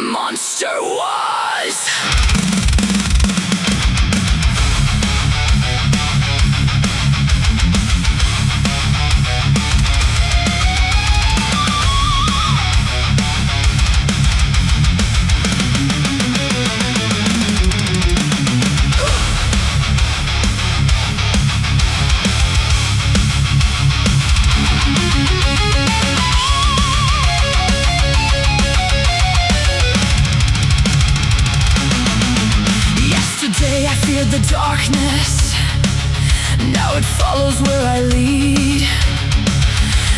monster was. I feared the darkness, now it follows where I lead.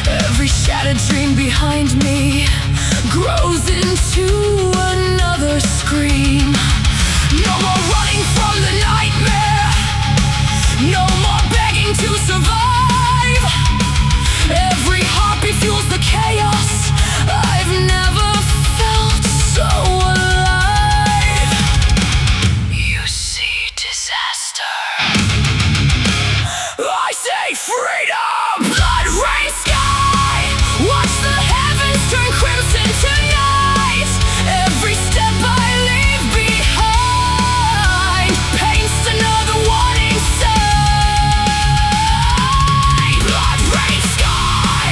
Every shattered dream behind me grows into another scream. No more running from the nightmare, no more begging to survive. Every heartbeat fuels the chaos. I've never felt so alive. You see disaster, I say freedom. Blood rain sky, watch the heavens turn crimson tonight. Every step I leave behind paints another warning sign. Blood rain sky,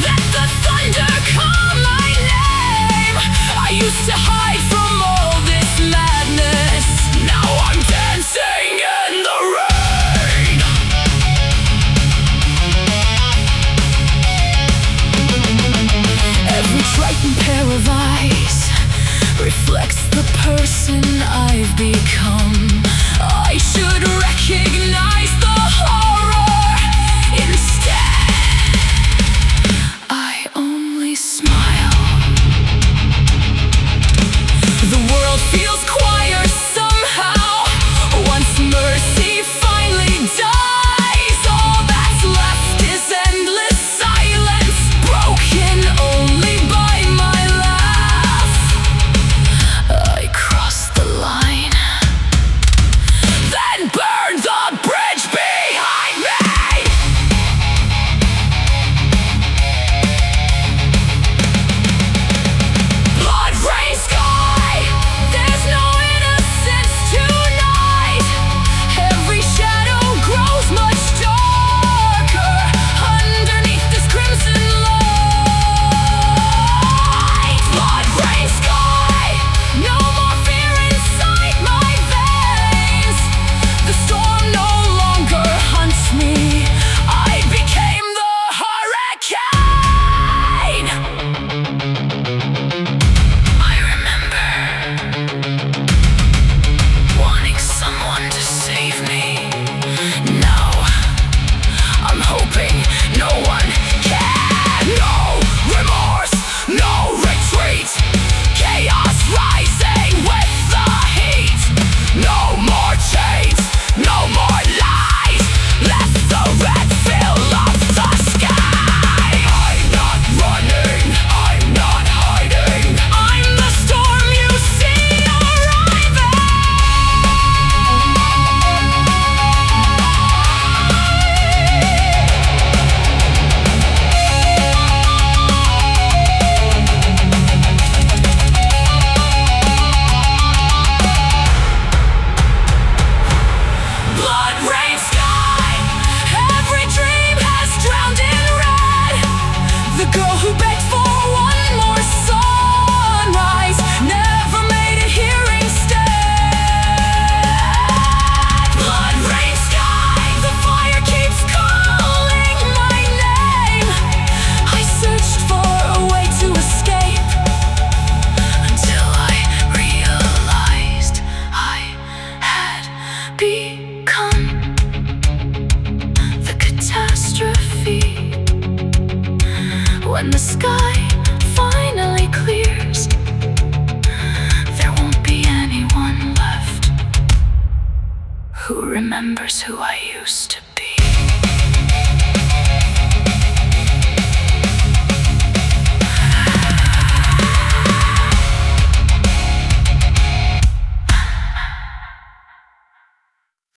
let the thunder call my name. I used to hide from all this madness, now I'm dancing in the rain. Every frightened pair of eyes reflects the person I've become. I should recognize the horror. Instead, I only smile. The world feels quiet somehow once mercy finally dies. All that's left is endless silence, broken only by my laugh. I crossed the line, then burned the bridge behind me. Blood rain sky, there's no innocence tonight. Every shadow grows much darker underneath this crimson light. Blood rain sky, no more fear inside my veins. The storm no longer hunts me, I became the hurricane. I remember wanting someone to save me. Now I'm hoping no one can. No remorse, no retreat. Chaos rising with the heat. No more chains, no more lies. Let the red fill up the sky. I'm not running, I'm not hiding. I'm the storm you see arriving. Blood rain sky, every dream has drowned in red. The girl who begged for one more sunrise never made it here instead. Blood rain sky, the fire keeps calling my name. I searched for a way to escape until I realized I had become the catastrophe. When the sky finally clears, there won't be anyone left who remembers who I used to be.